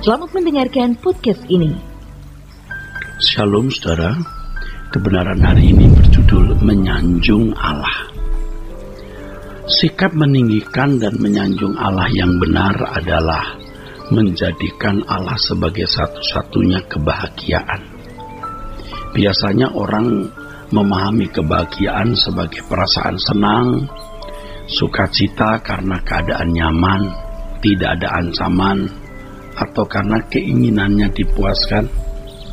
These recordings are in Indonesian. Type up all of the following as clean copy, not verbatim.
Selamat mendengarkan podcast ini. Shalom saudara, kebenaran hari ini berjudul Menyanjung Allah. Sikap meninggikan dan menyanjung Allah yang benar adalah menjadikan Allah sebagai satu-satunya kebahagiaan. Biasanya orang memahami kebahagiaan sebagai perasaan senang, sukacita karena keadaan nyaman, tidak ada ancaman, atau karena keinginannya dipuaskan,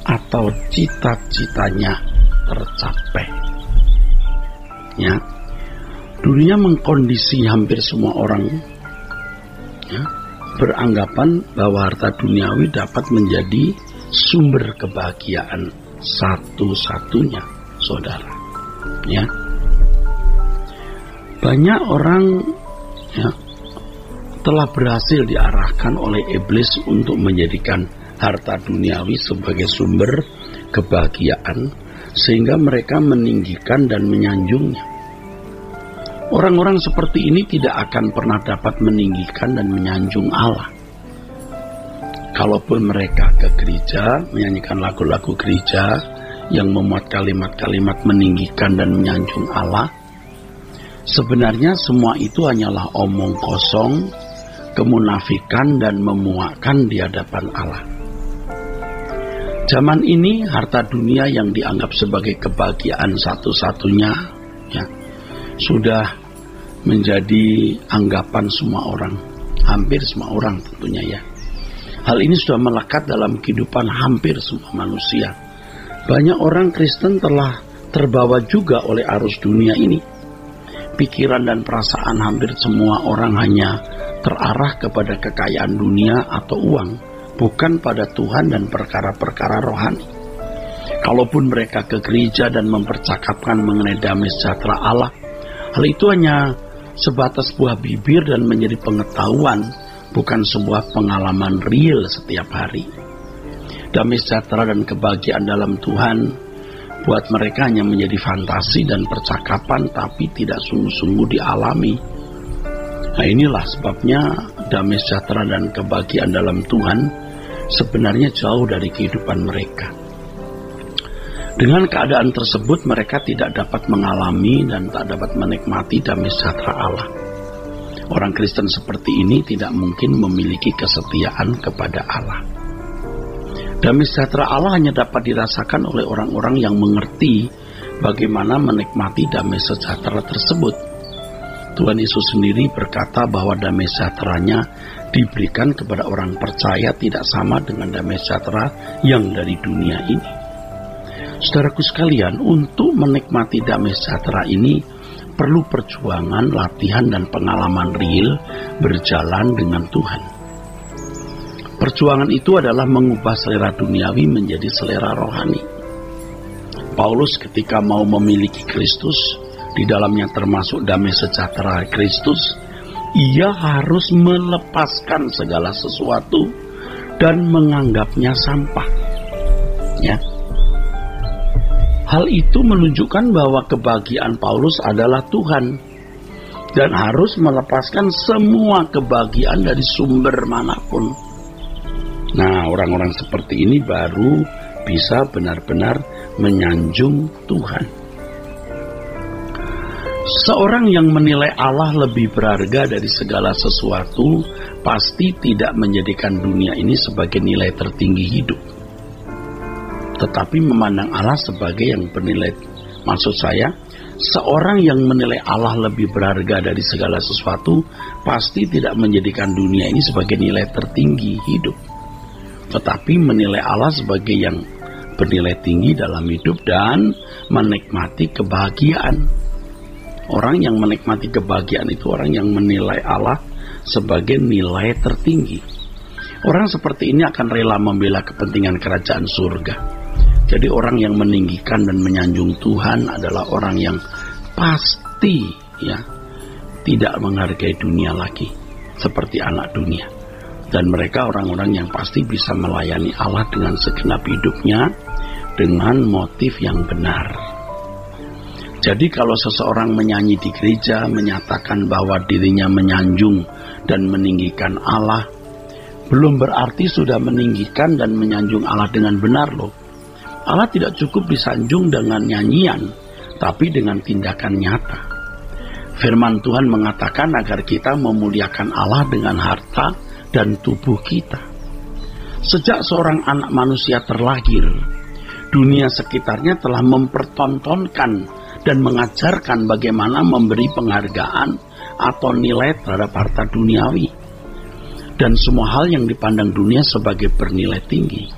atau cita-citanya tercapai. Ya, dunia mengkondisi hampir semua orang beranggapan bahwa harta duniawi dapat menjadi sumber kebahagiaan satu-satunya, saudara. Ya, banyak orang telah berhasil diarahkan oleh iblis untuk menjadikan harta duniawi sebagai sumber kebahagiaan, sehingga mereka meninggikan dan menyanjungnya. Orang-orang seperti ini tidak akan pernah dapat meninggikan dan menyanjung Allah. Kalaupun mereka ke gereja, menyanyikan lagu-lagu gereja yang memuat kalimat-kalimat meninggikan dan menyanjung Allah, sebenarnya semua itu hanyalah omong kosong, kemunafikan dan memuakkan di hadapan Allah. Zaman ini harta dunia yang dianggap sebagai kebahagiaan satu-satunya sudah menjadi anggapan semua orang, hampir semua orang tentunya. Hal ini sudah melekat dalam kehidupan hampir semua manusia. Banyak orang Kristen telah terbawa juga oleh arus dunia ini. Pikiran dan perasaan hampir semua orang hanya terarah kepada kekayaan dunia atau uang, bukan pada Tuhan dan perkara-perkara rohani. Kalaupun mereka ke gereja dan mempercakapkan mengenai damai sejahtera Allah, hal itu hanya sebatas buah bibir dan menjadi pengetahuan, bukan sebuah pengalaman real setiap hari. Damai sejahtera dan kebahagiaan dalam Tuhan buat mereka hanya menjadi fantasi dan percakapan, tapi tidak sungguh-sungguh dialami. Nah, inilah sebabnya damai sejahtera dan kebahagiaan dalam Tuhan sebenarnya jauh dari kehidupan mereka. Dengan keadaan tersebut, mereka tidak dapat mengalami dan tak dapat menikmati damai sejahtera Allah. Orang Kristen seperti ini tidak mungkin memiliki kesetiaan kepada Allah. Damai sejahtera Allah hanya dapat dirasakan oleh orang-orang yang mengerti bagaimana menikmati damai sejahtera tersebut. Tuhan Yesus sendiri berkata bahwa damai sejahteranya diberikan kepada orang percaya tidak sama dengan damai sejahtera yang dari dunia ini. Saudaraku sekalian, untuk menikmati damai sejahtera ini perlu perjuangan, latihan, dan pengalaman real berjalan dengan Tuhan. Perjuangan itu adalah mengubah selera duniawi menjadi selera rohani. Paulus ketika mau memiliki Kristus, di dalamnya termasuk damai sejahtera Kristus, ia harus melepaskan segala sesuatu dan menganggapnya sampah. Hal itu menunjukkan bahwa kebahagiaan Paulus adalah Tuhan dan harus melepaskan semua kebahagiaan dari sumber manapun. Nah, orang-orang seperti ini baru bisa benar-benar menyanjung Tuhan. Seorang yang menilai Allah lebih berharga dari segala sesuatu pasti tidak menjadikan dunia ini sebagai nilai tertinggi hidup, tetapi memandang Allah sebagai yang bernilai. Maksud saya, seorang yang menilai Allah lebih berharga dari segala sesuatu pasti tidak menjadikan dunia ini sebagai nilai tertinggi hidup, tetapi menilai Allah sebagai yang bernilai tinggi dalam hidup dan menikmati kebahagiaan. Orang yang menikmati kebahagiaan itu orang yang menilai Allah sebagai nilai tertinggi. Orang seperti ini akan rela membela kepentingan kerajaan surga. Jadi orang yang meninggikan dan menyanjung Tuhan adalah orang yang pasti tidak menghargai dunia lagi seperti anak dunia. Dan mereka orang-orang yang pasti bisa melayani Allah dengan segenap hidupnya dengan motif yang benar. Jadi kalau seseorang menyanyi di gereja, menyatakan bahwa dirinya menyanjung dan meninggikan Allah, belum berarti sudah meninggikan dan menyanjung Allah dengan benar loh. Allah tidak cukup disanjung dengan nyanyian, tapi dengan tindakan nyata. Firman Tuhan mengatakan agar kita memuliakan Allah dengan harta dan tubuh kita. Sejak seorang anak manusia terlahir, dunia sekitarnya telah mempertontonkan dan mengajarkan bagaimana memberi penghargaan atau nilai terhadap harta duniawi dan semua hal yang dipandang dunia sebagai bernilai tinggi.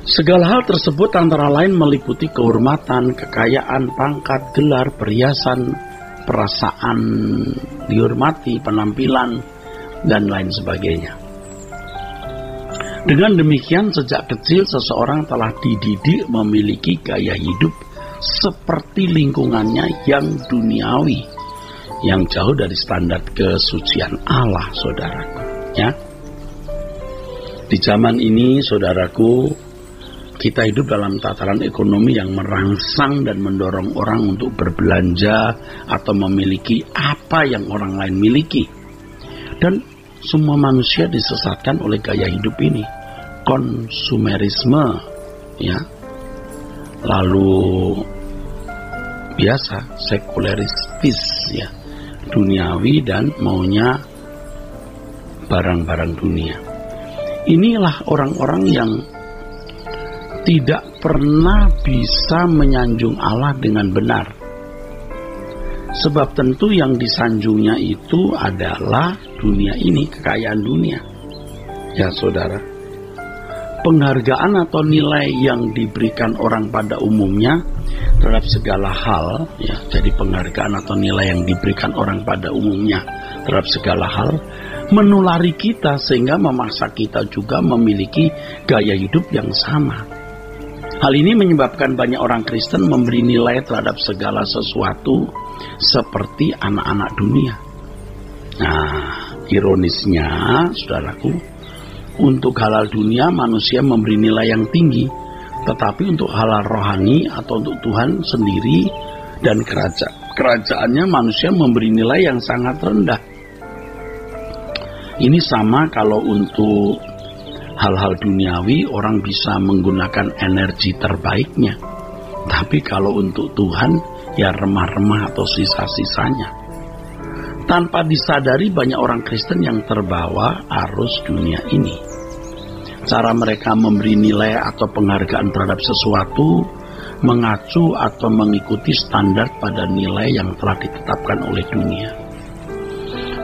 Segala hal tersebut antara lain meliputi kehormatan, kekayaan, pangkat, gelar, perhiasan, perasaan dihormati, penampilan, dan lain sebagainya. Dengan demikian, sejak kecil seseorang telah dididik memiliki gaya hidup seperti lingkungannya yang duniawi, yang jauh dari standar kesucian Allah, saudaraku. Ya, di zaman ini, saudaraku, kita hidup dalam tataran ekonomi yang merangsang dan mendorong orang untuk berbelanja atau memiliki apa yang orang lain miliki. Dan semua manusia disesatkan oleh gaya hidup ini, konsumerisme, ya. Lalu biasa sekuleristis, ya, duniawi dan maunya barang-barang dunia. Inilah orang-orang yang tidak pernah bisa menyanjung Allah dengan benar. Sebab tentu yang disanjungnya itu adalah dunia ini, kekayaan dunia. Ya saudara, penghargaan atau nilai yang diberikan orang pada umumnya terhadap segala hal, ya, jadi penghargaan atau nilai yang diberikan orang pada umumnya terhadap segala hal menulari kita sehingga memaksa kita juga memiliki gaya hidup yang sama. Hal ini menyebabkan banyak orang Kristen memberi nilai terhadap segala sesuatu seperti anak-anak dunia. Nah, ironisnya, saudaraku, untuk halal dunia manusia memberi nilai yang tinggi, tetapi untuk halal rohani atau untuk Tuhan sendiri dan kerajaannya manusia memberi nilai yang sangat rendah. Ini sama kalau untuk hal-hal duniawi orang bisa menggunakan energi terbaiknya, tapi kalau untuk Tuhan ya remah-remah atau sisa-sisanya. Tanpa disadari banyak orang Kristen yang terbawa arus dunia ini. Cara mereka memberi nilai atau penghargaan terhadap sesuatu mengacu atau mengikuti standar pada nilai yang telah ditetapkan oleh dunia.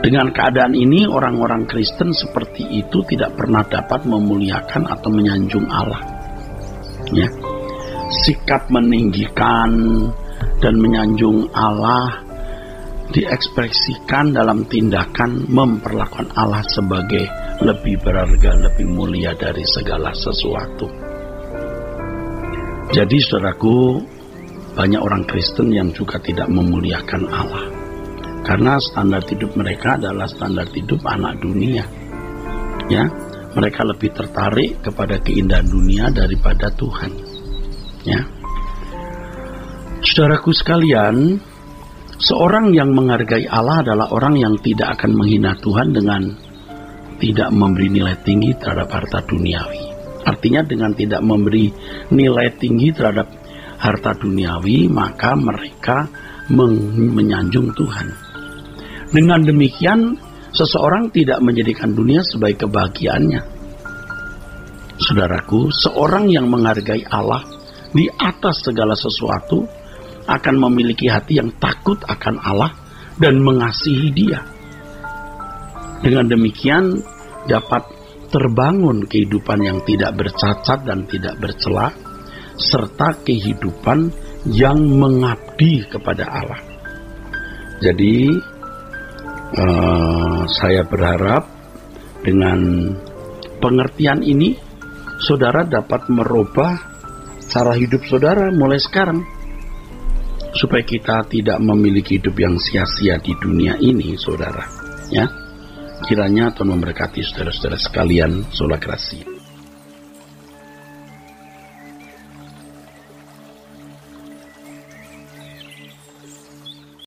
Dengan keadaan ini, orang-orang Kristen seperti itu tidak pernah dapat memuliakan atau menyanjung Allah. Ya. Sikap meninggikan dan menyanjung Allah diekspresikan dalam tindakan memperlakukan Allah sebagai lebih berharga, lebih mulia dari segala sesuatu. Jadi, saudaraku, banyak orang Kristen yang juga tidak memuliakan Allah. Karena standar hidup mereka adalah standar hidup anak dunia. Ya, mereka lebih tertarik kepada keindahan dunia daripada Tuhan. Ya. Saudaraku sekalian, seorang yang menghargai Allah adalah orang yang tidak akan menghina Tuhan dengan tidak memberi nilai tinggi terhadap harta duniawi. Artinya dengan tidak memberi nilai tinggi terhadap harta duniawi, maka mereka menyanjung Tuhan. Dengan demikian, seseorang tidak menjadikan dunia sebagai kebahagiaannya. Saudaraku, seorang yang menghargai Allah di atas segala sesuatu akan memiliki hati yang takut akan Allah dan mengasihi Dia. Dengan demikian, dapat terbangun kehidupan yang tidak bercacat dan tidak bercela, serta kehidupan yang mengabdi kepada Allah. Jadi, saya berharap dengan pengertian ini, saudara dapat merubah cara hidup saudara mulai sekarang, supaya kita tidak memiliki hidup yang sia-sia di dunia ini, saudara. Ya, kiranya Tuhan memberkati saudara-saudara sekalian. Sola Gracia.